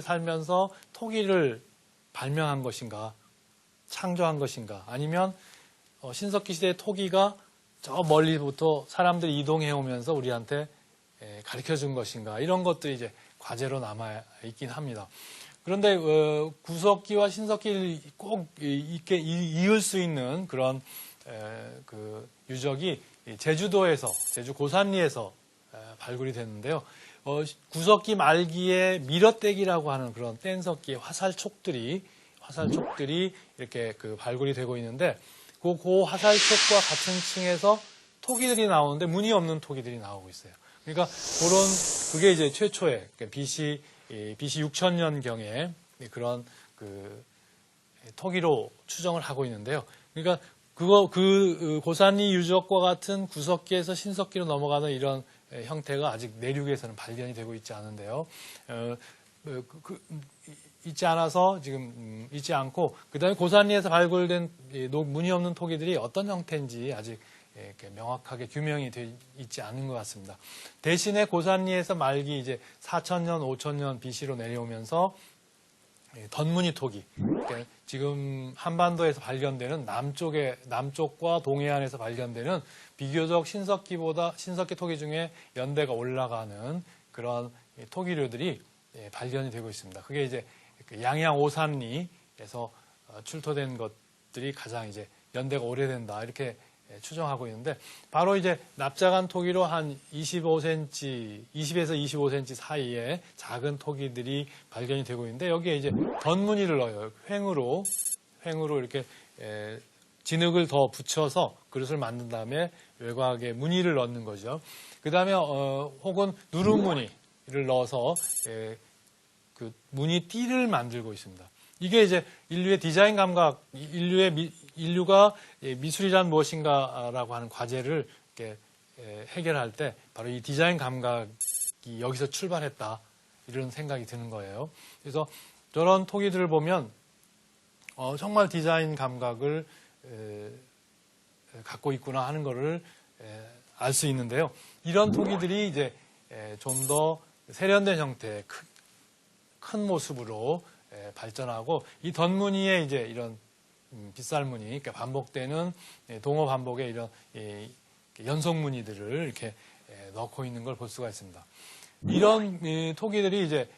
살면서 토기를 발명한 것인가, 창조한 것인가, 아니면 신석기 시대의 토기가 저 멀리부터 사람들이 이동해 오면서 우리한테 가르쳐 준 것인가, 이런 것들이 이제 과제로 남아 있긴 합니다. 그런데 구석기와 신석기를 꼭 이렇게 이을 수 있는 그런 그 유적이 제주도에서, 제주 고산리에서 발굴이 됐는데요. 구석기 말기에 미러떼기라고 하는 그런 뗀석기의 화살촉들이 이렇게 그 발굴이 되고 있는데, 그 화살촉과 같은 층에서 토기들이 나오는데 무늬 없는 토기들이 나오고 있어요. 그러니까 그게 이제 최초의 BC 6000년경에 그런 그 토기로 추정을 하고 있는데요. 그러니까 그 고산리 유적과 같은 구석기에서 신석기로 넘어가는 이런 형태가 아직 내륙에서는 발견이 되고 있지 않은데요. 있지 않아서 지금 있지 않고, 그다음에 고산리에서 발굴된 무늬 없는 토기들이 어떤 형태인지 아직 이렇게 명확하게 규명이 되어 있지 않은 것 같습니다. 대신에 고산리에서 말기 이제 4000년, 5000년 BC로 내려오면서 덧무늬 토기, 그러니까 지금 한반도에서 발견되는 남쪽과 동해안에서 발견되는 비교적 신석기 토기 중에 연대가 올라가는 그런 토기류들이 발견이 되고 있습니다. 그게 이제 양양 오산리에서 출토된 것들이 가장 이제 연대가 오래된다, 이렇게 추정하고 있는데, 바로 이제 납작한 토기로 한 20에서 25cm 사이에 작은 토기들이 발견이 되고 있는데, 여기에 이제 덧무늬를 넣어요. 횡으로 이렇게 진흙을 더 붙여서 그릇을 만든 다음에 외곽에 무늬를 넣는 거죠. 그 다음에 혹은 누름무늬를 넣어서 그 무늬 띠를 만들고 있습니다. 이게 이제 인류의 디자인 감각, 인류가 미술이란 무엇인가라고 하는 과제를 이렇게 해결할 때 바로 이 디자인 감각이 여기서 출발했다, 이런 생각이 드는 거예요. 그래서 저런 토기들을 보면 정말 디자인 감각을 갖고 있구나 하는 거를 알 수 있는데요. 이런 토기들이 이제 좀 더 세련된 형태의 큰 모습으로 발전하고, 이 덧무늬에 이제 이런 빗살무늬, 그러니까 반복되는 동어 반복의 이런 연속 무늬들을 이렇게 넣고 있는 걸 볼 수가 있습니다. 이런 토기들이 이제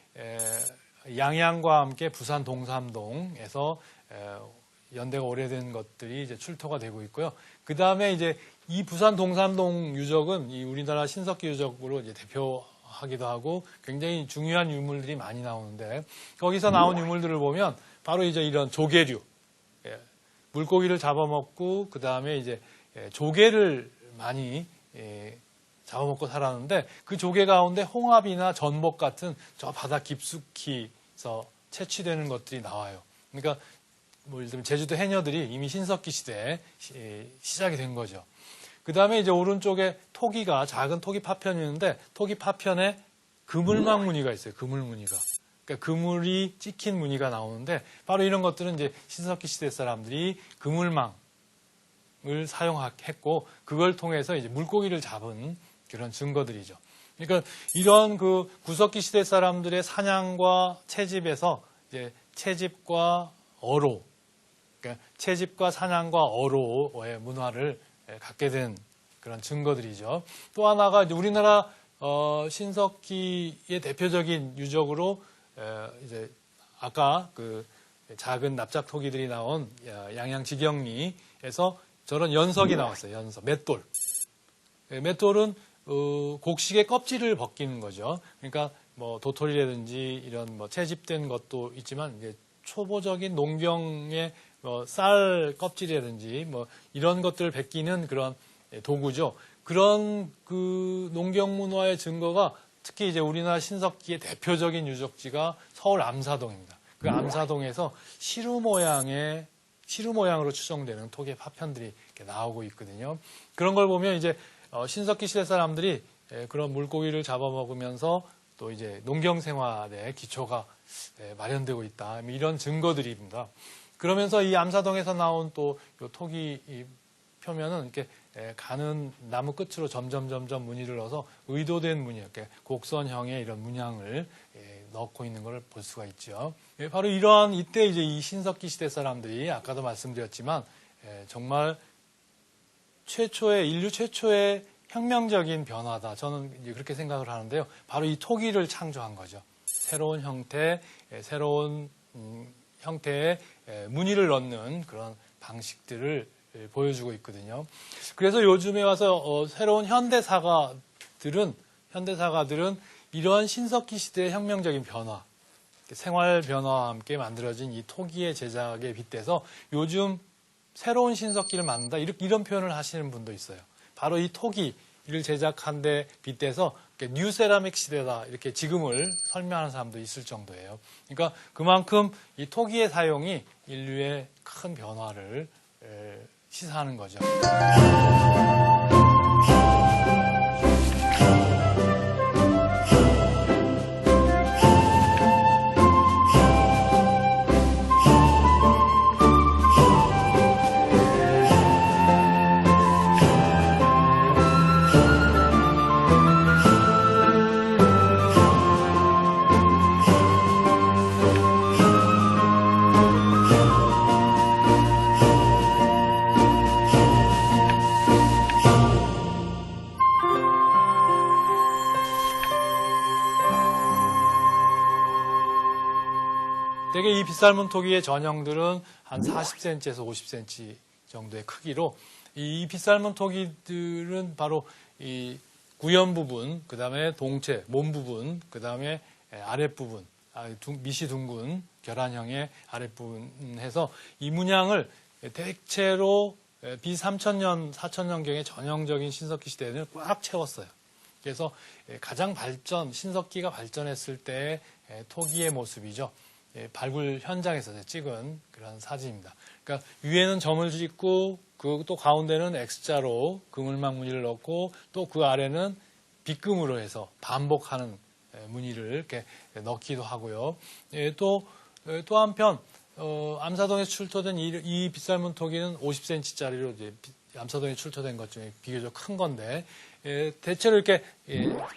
양양과 함께 부산 동삼동에서 연대가 오래된 것들이 이제 출토가 되고 있고요. 그 다음에 이제 이 부산 동삼동 유적은 이 우리나라 신석기 유적으로 이제 대표하기도 하고 굉장히 중요한 유물들이 많이 나오는데, 거기서 나온 유물들을 보면 바로 이제 이런 조개류, 물고기를 잡아먹고 그 다음에 이제 조개를 많이 잡아먹고 살았는데, 그 조개 가운데 홍합이나 전복 같은 저 바다 깊숙이서 채취되는 것들이 나와요. 그러니까 뭐 예를 들면 제주도 해녀들이 이미 신석기 시대에 시작이 된 거죠. 그 다음에 이제 오른쪽에 작은 토기 파편이 있는데, 토기 파편에 그물망 무늬가 있어요. 그물 무늬가. 그러니까 그물이 찍힌 무늬가 나오는데, 바로 이런 것들은 이제 신석기 시대 사람들이 그물망을 사용했고, 그걸 통해서 이제 물고기를 잡은 그런 증거들이죠. 그러니까 이런 그 구석기 시대 사람들의 사냥과 채집에서 이제 채집과 어로, 그러니까 채집과 사냥과 어로의 문화를 갖게 된 그런 증거들이죠. 또 하나가 이제 우리나라 신석기의 대표적인 유적으로 이제 아까 그 작은 납작 토기들이 나온 양양 지경리에서 저런 연석이 나왔어요. 연석, 맷돌. 맷돌은 곡식의 껍질을 벗기는 거죠. 그러니까 뭐 도토리라든지 이런 뭐 채집된 것도 있지만, 이제 초보적인 농경의 뭐 쌀 껍질이라든지 뭐 이런 것들을 벗기는 그런 도구죠. 그런 그 농경 문화의 증거가 특히 이제 우리나라 신석기의 대표적인 유적지가 서울 암사동입니다. 그 암사동에서 시루 모양으로 추정되는 토기 파편들이 이렇게 나오고 있거든요. 그런 걸 보면 이제 신석기 시대 사람들이 그런 물고기를 잡아먹으면서 또 이제 농경 생활의 기초가 마련되고 있다, 이런 증거들입니다. 그러면서 이 암사동에서 나온 또 토기 표면은 이렇게 가는 나무 끝으로 점점 무늬를 넣어서 의도된 무늬, 이렇게 곡선형의 이런 문양을 넣고 있는 걸 볼 수가 있죠. 바로 이러한 이때 이제 이 신석기 시대 사람들이 아까도 말씀드렸지만 정말 인류 최초의 혁명적인 변화다. 저는 이제 그렇게 생각을 하는데요. 바로 이 토기를 창조한 거죠. 새로운 형태, 새로운 형태의 무늬를 넣는 그런 방식들을 보여주고 있거든요. 그래서 요즘에 와서 새로운 현대사가들은 이러한 신석기 시대의 혁명적인 변화, 생활 변화와 함께 만들어진 이 토기의 제작에 빗대서 요즘 새로운 신석기를 만든다 이런 표현을 하시는 분도 있어요. 바로 이 토기를 제작한 데 빗대서 뉴 세라믹 시대다 이렇게 지금을 설명하는 사람도 있을 정도예요. 그러니까 그만큼 이 토기의 사용이 인류의 큰 변화를 시사하는 거죠. 대개 이 빗살문 토기의 전형들은 한 40cm에서 50cm 정도의 크기로 이 빗살문 토기들은 바로 이 구연 부분, 그 다음에 동체, 몸 부분, 그 다음에 아랫부분, 밑이 둥근 결안형의 아랫부분 해서 이 문양을 대체로 B3000년, 4000년경의 전형적인 신석기 시대에는 꽉 채웠어요. 그래서 가장 신석기가 발전했을 때의 토기의 모습이죠. 발굴 현장에서 찍은 그런 사진입니다. 그러니까 위에는 점을 짓고 또 가운데는 X자로 그물망 무늬를 넣고 또 그 아래는 빗금으로 해서 반복하는 무늬를 이렇게 넣기도 하고요. 또 한편 암사동에서 출토된 이 빗살문 토기는 50cm짜리로 이제 암사동에 출토된 것 중에 비교적 큰 건데 대체로 이렇게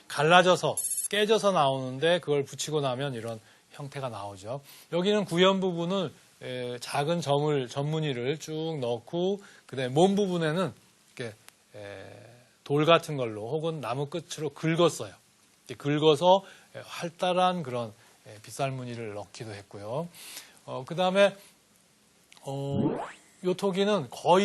갈라져서 깨져서 나오는데 그걸 붙이고 나면 이런 형태가 나오죠. 여기는 구연 부분을 작은 점무늬를 쭉 넣고 그다음에 몸 부분에는 이렇게 돌 같은 걸로 혹은 나무 끝으로 긁었어요. 긁어서 활달한 그런 빗살무늬를 넣기도 했고요. 그다음에 이 토기는 거의